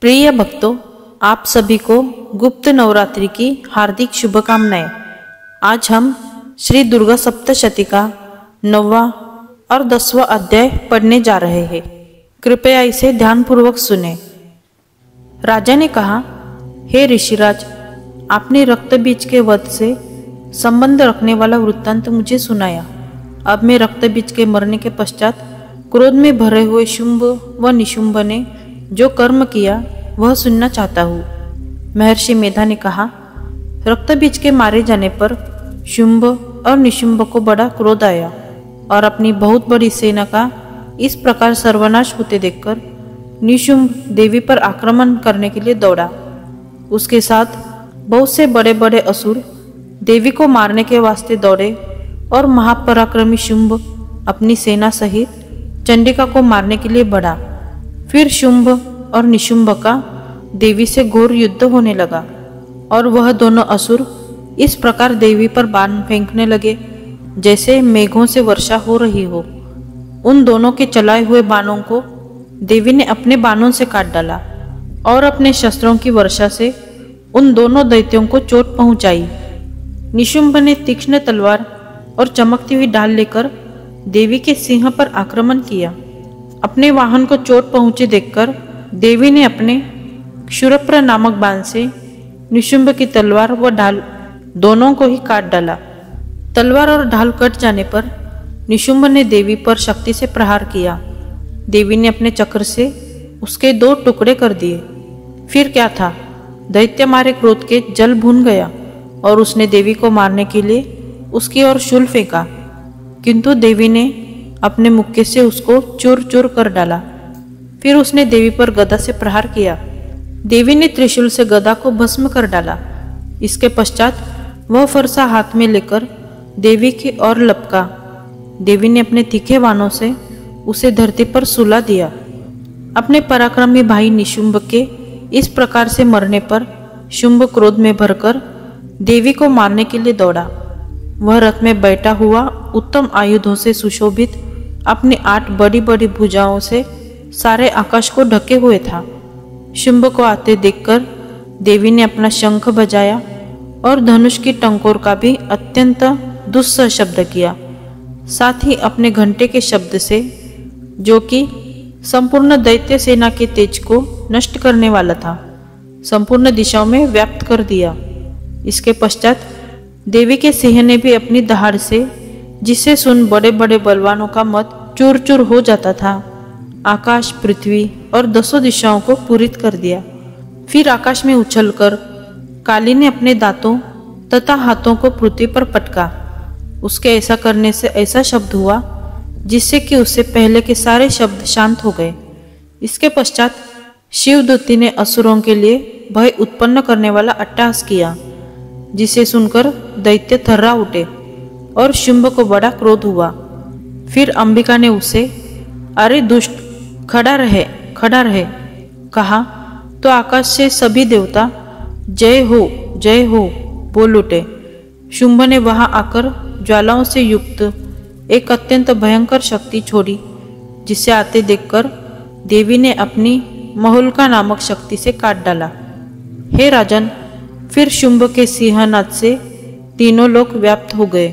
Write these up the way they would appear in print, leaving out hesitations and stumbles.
प्रिय भक्तों, आप सभी को गुप्त नवरात्रि की हार्दिक शुभकामनाएं। आज हम श्री दुर्गा सप्तशती का 9वां और 10वां अध्याय पढ़ने जा रहे हैं। कृपया इसे ध्यानपूर्वक सुने। राजा ने कहा, हे ऋषिराज, आपने रक्त बीज के वध से संबंध रखने वाला वृत्तांत मुझे सुनाया। अब मैं रक्त बीज के मरने के पश्चात क्रोध में भरे हुए शुंभ व निशुंभ ने जो कर्म किया वह सुनना चाहता हूँ। महर्षि मेधा ने कहा, रक्त बीज के मारे जाने पर शुंभ और निशुंभ को बड़ा क्रोध आया और अपनी बहुत बड़ी सेना का इस प्रकार सर्वनाश होते देखकर निशुंभ देवी पर आक्रमण करने के लिए दौड़ा। उसके साथ बहुत से बड़े बड़े असुर देवी को मारने के वास्ते दौड़े और महापराक्रमी शुंभ अपनी सेना सहित चंडिका को मारने के लिए बढ़ा। फिर शुंभ और निशुंभ का देवी से घोर युद्ध होने लगा और वह दोनों असुर इस प्रकार देवी पर बाण फेंकने लगे जैसे मेघों से वर्षा हो रही हो। उन दोनों के चलाए हुए बाणों को देवी ने अपने बाणों से काट डाला और अपने शस्त्रों की वर्षा से उन दोनों दैत्यों को चोट पहुंचाई। निशुंभ ने तीक्ष्ण तलवार और चमकती हुई ढाल लेकर देवी के सिंह पर आक्रमण किया। अपने वाहन को चोट पहुंचे देखकर देवी ने अपने क्षुरप्र नामक बाण से निशुंभ की तलवार व ढाल दोनों को ही काट डाला। तलवार और ढाल कट जाने पर निशुंभ ने देवी पर शक्ति से प्रहार किया। देवी ने अपने चक्र से उसके 2 टुकड़े कर दिए। फिर क्या था, दैत्य मारे क्रोध के जल भून गया और उसने देवी को मारने के लिए उसकी ओर शूल फेंका, किंतु देवी ने अपने मुक्के से उसको चूर चूर कर डाला। फिर उसने देवी पर गदा से प्रहार किया। देवी ने त्रिशूल से गदा को भस्म कर डाला। इसके पश्चात वह फरसा हाथ में लेकर देवी की ओर लपका। देवी ने अपने तीखे बाणों से उसे धरती पर सुला दिया। अपने पराक्रमी भाई निशुंभ के इस प्रकार से मरने पर शुंभ क्रोध में भरकर देवी को मारने के लिए दौड़ा। वह रथ में बैठा हुआ उत्तम आयुधों से सुशोभित अपनी 8 बड़ी बड़ी भुजाओं से सारे आकाश को ढके हुए था। शुंभ को आते देखकर देवी ने अपना शंख बजाया और धनुष की टंकोर का भी अत्यंत दुस्सह शब्द किया। साथ ही अपने घंटे के शब्द से, जो कि संपूर्ण दैत्य सेना के तेज को नष्ट करने वाला था, संपूर्ण दिशाओं में व्याप्त कर दिया। इसके पश्चात देवी के सिंह ने भी अपनी दहाड़ से, जिसे सुन बड़े बड़े बलवानों का मत चूर चूर हो जाता था, आकाश, पृथ्वी और 10 दिशाओं को पूरित कर दिया। फिर आकाश में उछलकर काली ने अपने दांतों तथा हाथों को पृथ्वी पर पटका। उसके ऐसा करने से ऐसा शब्द हुआ जिससे कि उससे पहले के सारे शब्द शांत हो गए। इसके पश्चात शिवदूती ने असुरों के लिए भय उत्पन्न करने वाला अट्टहास किया, जिसे सुनकर दैत्य थर्रा उठे और शुंभ को बड़ा क्रोध हुआ। फिर अंबिका ने उसे, अरे दुष्ट, खड़ा रहे कहा तो आकाश से सभी देवता जय हो बोल उठे। शुंभ ने वहां आकर ज्वालाओं से युक्त एक अत्यंत भयंकर शक्ति छोड़ी, जिसे आते देखकर देवी ने अपनी महुलका नामक शक्ति से काट डाला। हे राजन, फिर शुंभ के सिंहनाद से तीनों लोक व्याप्त हो गए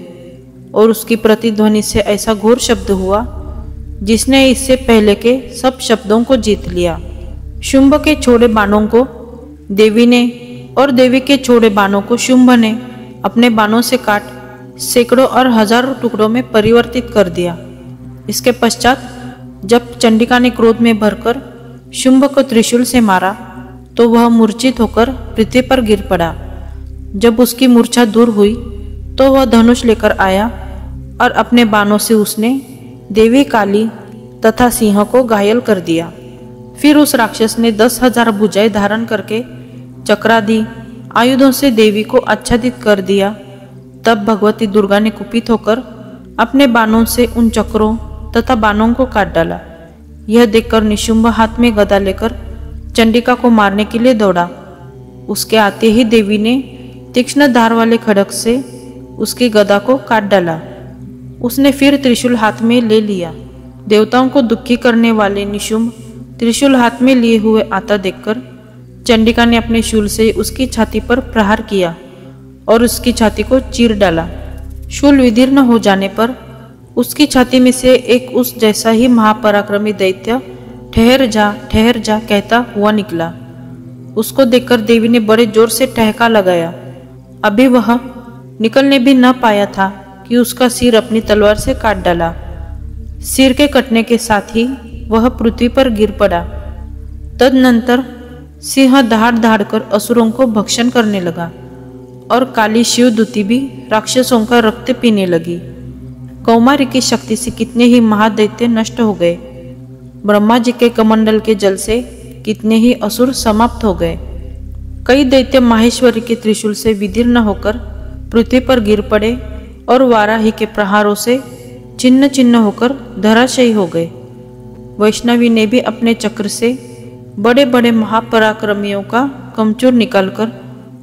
और उसकी प्रतिध्वनि से ऐसा घोर शब्द हुआ जिसने इससे पहले के सब शब्दों को जीत लिया। शुंभ के छोड़े बाणों को देवी ने और देवी के छोड़े बाणों को शुंभ ने अपने बाणों से काट सैकड़ों और हजारों टुकड़ों में परिवर्तित कर दिया। इसके पश्चात जब चंडिका ने क्रोध में भरकर शुंभ को त्रिशूल से मारा तो वह मूर्छित होकर पृथ्वी पर गिर पड़ा। जब उसकी मूर्छा दूर हुई तो वह धनुष लेकर आया और अपने बाणों से उसने देवी, काली तथा सिंह को घायल कर दिया। फिर उस राक्षस ने 10,000 भुजाएं धारण करके चक्रादि आयुधों से देवी को आच्छादित कर दिया। तब भगवती दुर्गा ने कुपित होकर अपने बाणों से उन चक्रों तथा बाणों को काट डाला। यह देखकर निशुंभ हाथ में गदा लेकर चंडिका को मारने के लिए दौड़ा। उसके आते ही देवी ने तीक्ष्ण धार वाले खड्ग से उसकी गदा को काट डाला। उसने फिर त्रिशूल हाथ में ले लिया। देवताओं को दुखी करने वाले निशुंभ त्रिशूल हाथ में लिए हुए आता देखकर चंडिका ने अपने शूल से उसकी छाती पर प्रहार किया और उसकी छाती को चीर डाला। शूल विदीर्ण हो जाने पर उसकी छाती में से एक उस जैसा ही महापराक्रमी दैत्य ठहर जा कहता हुआ निकला। उसको देखकर देवी ने बड़े जोर से ठहाका लगाया। अभी वह निकलने भी न पाया था कि उसका सिर अपनी तलवार से काट डाला। सिर के कटने के साथ ही वह पृथ्वी पर गिर पड़ा। तदनंतर सिंह दहाड़ दहाड़ कर असुरों को भक्षण करने लगा और काली शिवदूती भी राक्षसों का रक्त पीने लगी। कौमारी की शक्ति से कितने ही महादैत्य नष्ट हो गए। ब्रह्मा जी के कमंडल के जल से कितने ही असुर समाप्त हो गए। कई दैत्य माहेश्वरी के त्रिशूल से विदीर्ण होकर पृथ्वी पर गिर पड़े और वाराही के प्रहारों से छिन्न छिन्न होकर धराशायी हो गए। वैष्णवी ने भी अपने चक्र से बड़े बड़े महापराक्रमियों का कमचूर निकालकर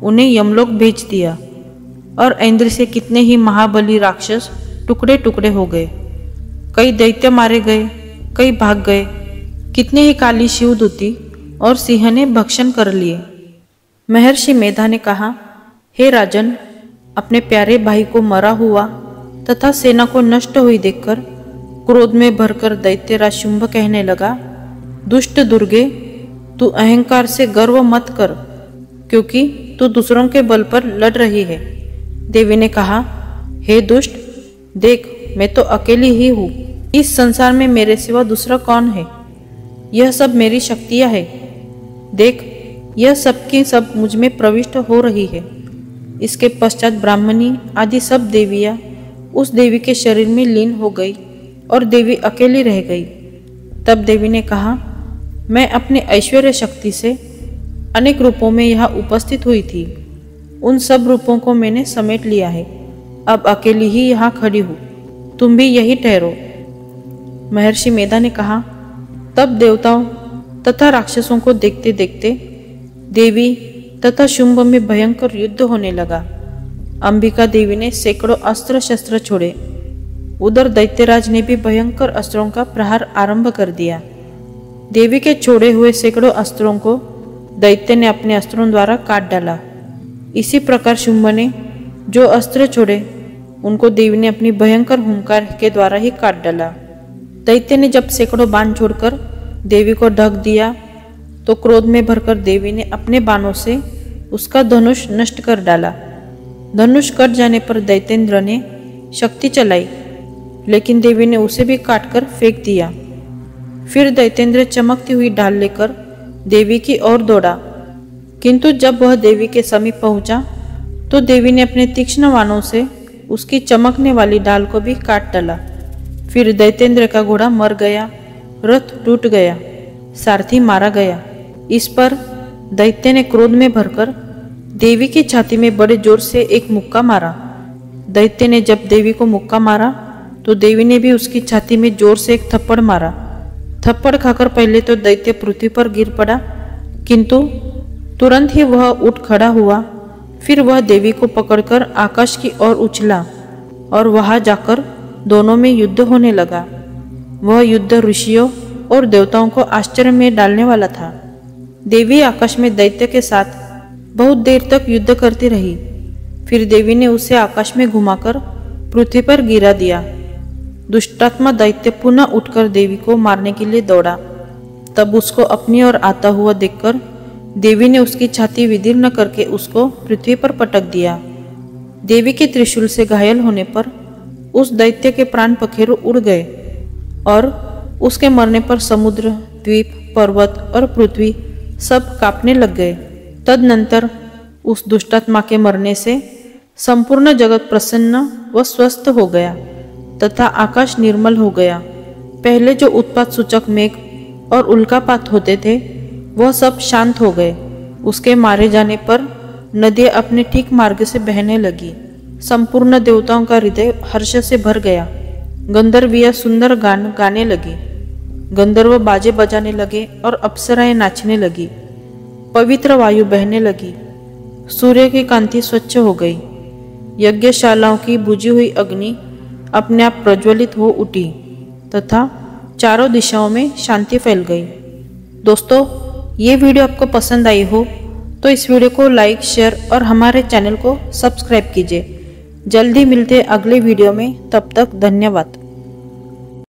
उन्हें यमलोक भेज दिया और इंद्र से कितने ही महाबली राक्षस टुकड़े टुकड़े हो गए। कई दैत्य मारे गए, कई भाग गए। कितने ही काली शिवदूती और सिंह ने भक्षण कर लिए। महर्षि मेधा ने कहा, हे राजन, अपने प्यारे भाई को मरा हुआ तथा सेना को नष्ट हुई देखकर क्रोध में भरकर दैत्यराज शुंभ कहने लगा, दुष्ट दुर्गे, तू अहंकार से गर्व मत कर, क्योंकि तू दूसरों के बल पर लड़ रही है। देवी ने कहा, हे दुष्ट, देख, मैं तो अकेली ही हूँ। इस संसार में मेरे सिवा दूसरा कौन है? यह सब मेरी शक्तियाँ है। देख, यह सब की सब मुझ में प्रविष्ट हो रही है। इसके पश्चात ब्राह्मणी आदि सब देवियाँ उस देवी के शरीर में लीन हो गई और देवी अकेली रह गई। तब देवी ने कहा, मैं अपने ऐश्वर्य शक्ति से अनेक रूपों में यहाँ उपस्थित हुई थी। उन सब रूपों को मैंने समेट लिया है। अब अकेली ही यहाँ खड़ी हूँ, तुम भी यही ठहरो। महर्षि मेधा ने कहा, तब देवताओं तथा राक्षसों को देखते देखते देवी तथा शुंभ में भयंकर युद्ध होने लगा। अंबिका देवी ने सैकड़ों अस्त्र शस्त्र छोड़े। उधर दैत्यराज ने भी भयंकर अस्त्रों का प्रहार आरंभ कर दिया। देवी के छोड़े हुए सैकड़ों अस्त्रों को दैत्य ने अपने अस्त्रों द्वारा काट डाला। इसी प्रकार शुंभ ने जो अस्त्र छोड़े उनको देवी ने अपनी भयंकर हुंकार के द्वारा ही काट डाला। दैत्य ने जब सैकड़ों बाण छोड़कर देवी को ढक दिया तो क्रोध में भरकर देवी ने अपने बाणों से उसका धनुष नष्ट कर डाला। धनुष कट जाने पर दैत्येंद्र ने शक्ति चलाई, लेकिन देवी ने उसे भी काटकर फेंक दिया। फिर दैत्येंद्र चमकती हुई ढाल लेकर देवी की ओर दौड़ा, किंतु जब वह देवी के समीप पहुंचा तो देवी ने अपने तीक्ष्ण बाणों से उसकी चमकने वाली ढाल को भी काट डाला। फिर दैत्येंद्र का घोड़ा मर गया, रथ टूट गया, सारथी मारा गया। इस पर दैत्य ने क्रोध में भरकर देवी की छाती में बड़े जोर से एक मुक्का मारा। दैत्य ने जब देवी को मुक्का मारा तो देवी ने भी उसकी छाती में जोर से एक थप्पड़ मारा। थप्पड़ खाकर पहले तो दैत्य पृथ्वी पर गिर पड़ा, किंतु तुरंत ही वह उठ खड़ा हुआ। फिर वह देवी को पकड़कर आकाश की ओर उछला और वहां जाकर दोनों में युद्ध होने लगा। वह युद्ध ऋषियों और देवताओं को आश्चर्य में डालने वाला था। देवी आकाश में दैत्य के साथ बहुत देर तक युद्ध करती रही। फिर देवी ने उसे आकाश में घुमाकर पृथ्वी पर गिरा दिया। दुष्टात्मा दैत्य पुनः उठकर देवी को मारने के लिए दौड़ा। तब उसको अपनी ओर आता हुआ देखकर देवी ने उसकी छाती विदीर्ण करके उसको पृथ्वी पर पटक दिया। देवी के त्रिशूल से घायल होने पर उस दैत्य के प्राण पखेरु उड़ गए और उसके मरने पर समुद्र, द्वीप, पर्वत और पृथ्वी सब कांपने लग गए। तदनंतर उस दुष्टात्मा के मरने से संपूर्ण जगत प्रसन्न व स्वस्थ हो गया तथा आकाश निर्मल हो गया। पहले जो उत्पात सूचक मेघ और उल्कापात होते थे वह सब शांत हो गए। उसके मारे जाने पर नदियाँ अपने ठीक मार्ग से बहने लगी। संपूर्ण देवताओं का हृदय हर्ष से भर गया। गंधर्वियाँ सुंदर गान गाने लगी, गंधर्व बाजे बजाने लगे और अप्सराएं नाचने लगी। पवित्र वायु बहने लगी, सूर्य की कांति स्वच्छ हो गई। यज्ञशालाओं की बुझी हुई अग्नि अपने आप प्रज्वलित हो उठी तथा चारों दिशाओं में शांति फैल गई। दोस्तों, ये वीडियो आपको पसंद आई हो तो इस वीडियो को लाइक, शेयर और हमारे चैनल को सब्सक्राइब कीजिए। जल्द ही मिलते हैं अगले वीडियो में, तब तक धन्यवाद।